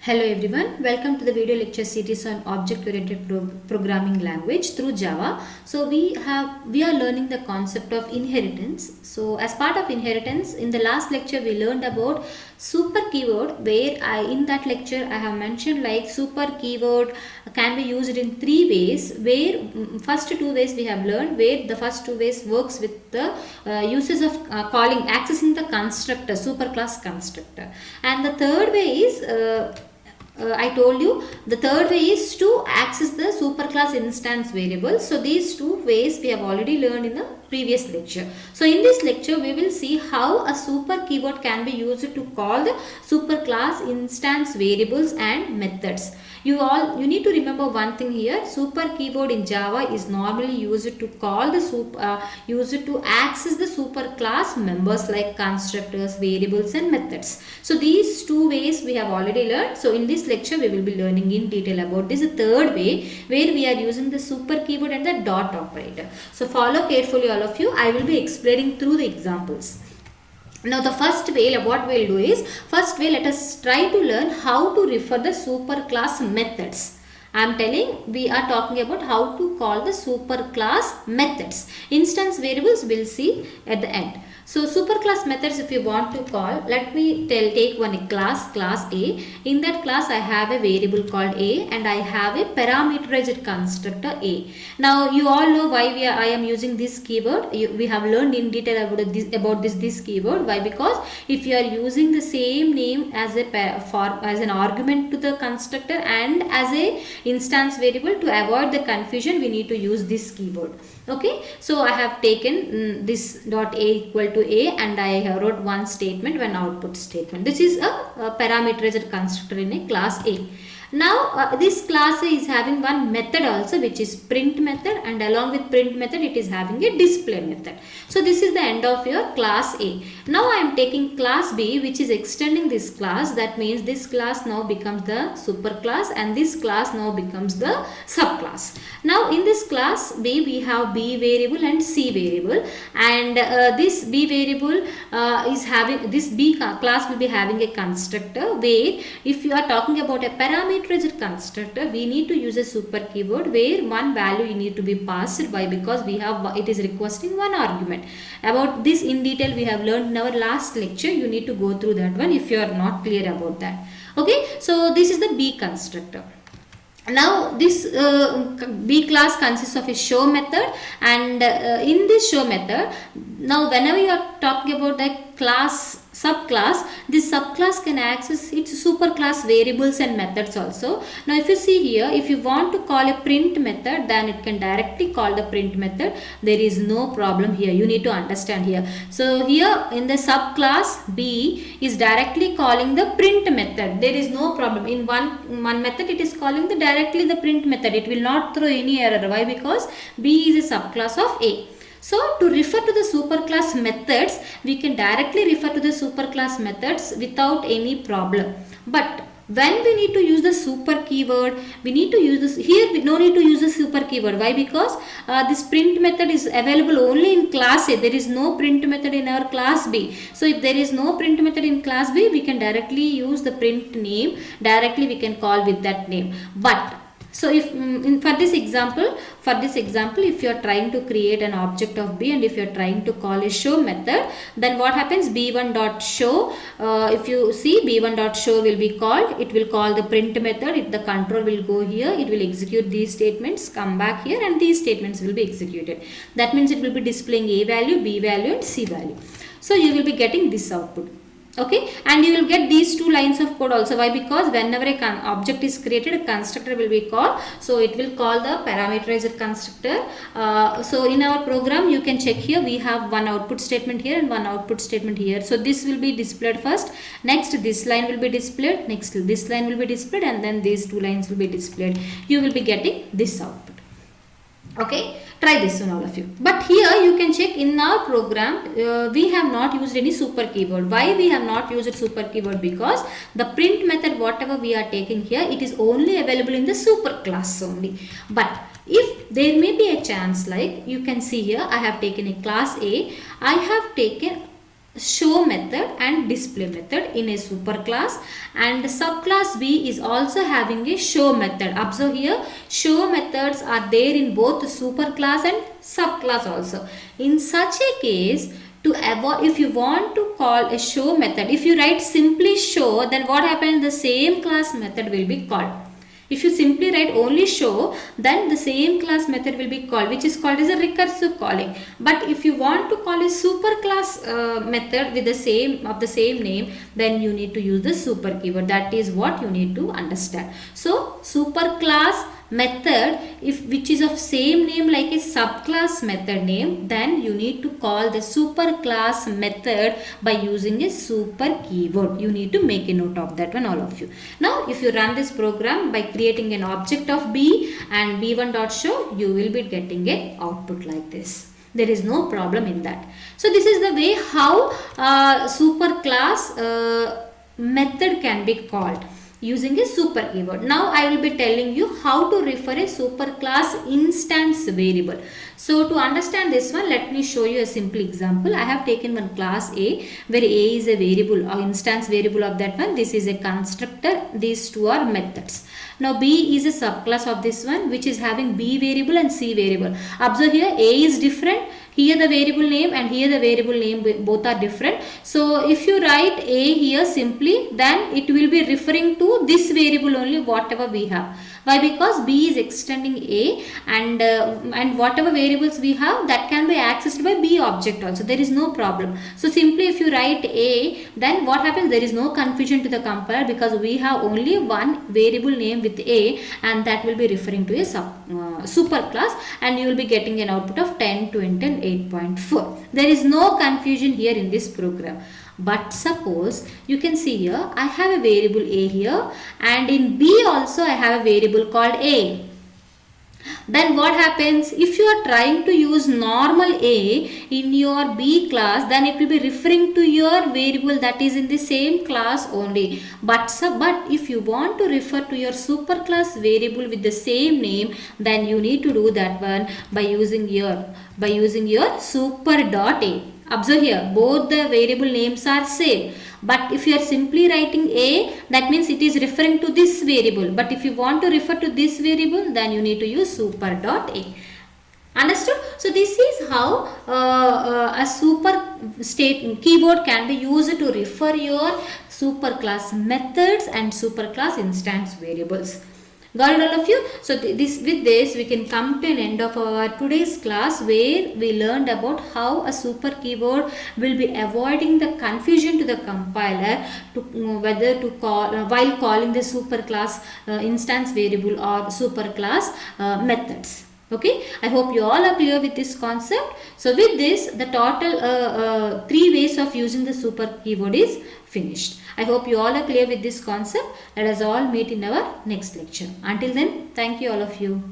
Hello everyone, welcome to the video lecture series on object-oriented programming language through Java. So we are learning the concept of inheritance. So as part of inheritance, in the last lecture we learned about super keyword, where in that lecture I have mentioned like super keyword can be used in three ways, where first two ways we have learned, where the first two ways works with the uses of accessing the constructor, superclass constructor, and the third way is I told you the third way is to access the superclass instance variables. So these two ways we have already learned in the previous lecture. So in this lecture we will see how a super keyword can be used to call the superclass instance variables and methods. You need to remember one thing here. Super keyword in Java is normally used to call the used to access the superclass members like constructors, variables and methods. So these two ways we have already learned. So in this lecture we will be learning in detail about this third way, where we are using the super keyword and the dot operator. So follow carefully all of you. I will be explaining through the examples. Now the first way, what we will do is, first way let us try to learn how to refer the superclass methods. I am telling we are talking about how to call the superclass methods. Instance variables we will see at the end. So superclass methods, if you want to call, let me take one class A. In that class I have a variable called A and I have a parameterized constructor A. Now you all know why I am using this keyword. We have learned in detail about this keyword. Why? Because if you are using the same name as an argument to the constructor and as a instance variable, to avoid the confusion we need to use this keyword. Okay, so I have taken this dot A equal to A and I wrote one statement, one output statement. This is a parameterized constructor in a class A. Now this class A is having one method also, which is print method, and along with print method it is having a display method. So this is the end of your class A. Now I am taking class B, which is extending this class. That means this class now becomes the superclass and this class now becomes the subclass. Now in this class B we have B variable and C variable, and this B variable is having, this B class will be having a constructor, where if you are talking about a parameterized constructor, we need to use a super keyword where one value you need to be passed by, because we have, it is requesting one argument. About this in detail we have learned in our last lecture. You need to go through that one if you are not clear about that. Okay, so this is the B constructor. Now this B class consists of a show method, and in this show method, now whenever you are talking about the class subclass, this subclass can access its superclass variables and methods also. Now if you see here, if you want to call a print method, then it can directly call the print method. There is no problem here. You need to understand here. So here in the subclass B is directly calling the print method. There is no problem. In one method it is calling directly the print method. It will not throw any error. Why? Because B is a subclass of A. So to refer to the superclass methods, we can directly refer to the superclass methods without any problem. But when we need to use the super keyword, we need to use this. Here we no need to use the super keyword. Why? Because this print method is available only in class A. There is no print method in our class B. So if there is no print method in class B, we can directly use the print name. Directly we can call with that name. But so if for this example, if you are trying to create an object of B and if you are trying to call a show method, then what happens? B1.show, if you see, B1.show will be called, it will call the print method. If the control will go here, it will execute these statements, come back here, and these statements will be executed. That means it will be displaying A value, B value and C value. So you will be getting this output. Okay, and you will get these two lines of code also. Why? Because whenever an object is created, a constructor will be called. So it will call the parameterized constructor. So in our program you can check here, we have one output statement here and one output statement here. So this will be displayed first, next this line will be displayed, next this line will be displayed, and then these two lines will be displayed. You will be getting this output. Okay, try this one all of you. But here you can check in our program, we have not used any super keyword. Why we have not used super keyword? Because the print method whatever we are taking here, it is only available in the super class only. But if there may be a chance, like you can see here, I have taken a class A, I have taken show method and display method in a superclass, and the subclass B is also having a show method. Observe here, show methods are there in both the superclass and subclass also. In such a case, to avoid, if you want to call a show method, if you write simply show, then what happens, the same class method will be called. If you simply write only show, then the same class method will be called, which is called as a recursive calling. But if you want to call a superclass method with the same name, then you need to use the super keyword. That is what you need to understand. So superclass method, which is of same name like a subclass method name, then you need to call the superclass method by using a super keyword. You need to make a note of that one, all of you. Now if you run this program by creating an object of B and b1.show, you will be getting an output like this. There is no problem in that. So this is the way how superclass method can be called using a super keyword. Now I will be telling you how to refer a superclass instance variable. So to understand this one, let me show you a simple example. I have taken one class A, where A is a variable or instance variable of that one. This is a constructor. These two are methods. Now B is a subclass of this one, which is having B variable and C variable. Observe here, A is different. Here the variable name and here the variable name, both are different. So if you write A here simply, then it will be referring to this variable only, whatever we have. Why? Because B is extending A, and whatever variables we have, that can be accessed by B object also. There is no problem. So simply if you write A, then what happens? There is no confusion to the compiler, because we have only one variable name with A, and that will be referring to a superclass, and you will be getting an output of 10, 20 and 8.4. There is no confusion here in this program. But suppose you can see here, I have a variable A here, and in B also I have a variable called A. Then what happens, if you are trying to use normal A in your B class, then it will be referring to your variable that is in the same class only. But if you want to refer to your superclass variable with the same name, then you need to do that one by using your super.A. Observe here, both the variable names are same. But if you are simply writing A, that means it is referring to this variable. But if you want to refer to this variable, then you need to use super.A. Understood? So this is how a super keyword can be used to refer your superclass methods and superclass instance variables. Got it, all of you? So with this we can come to an end of our today's class, where we learned about how a super keyword will be avoiding the confusion to the compiler to whether to call while calling the superclass instance variable or superclass methods. Okay, I hope you all are clear with this concept. So with this, the total 3 ways of using the super keyword is finished. I hope you all are clear with this concept. Let us all meet in our next lecture. Until then, thank you all of you.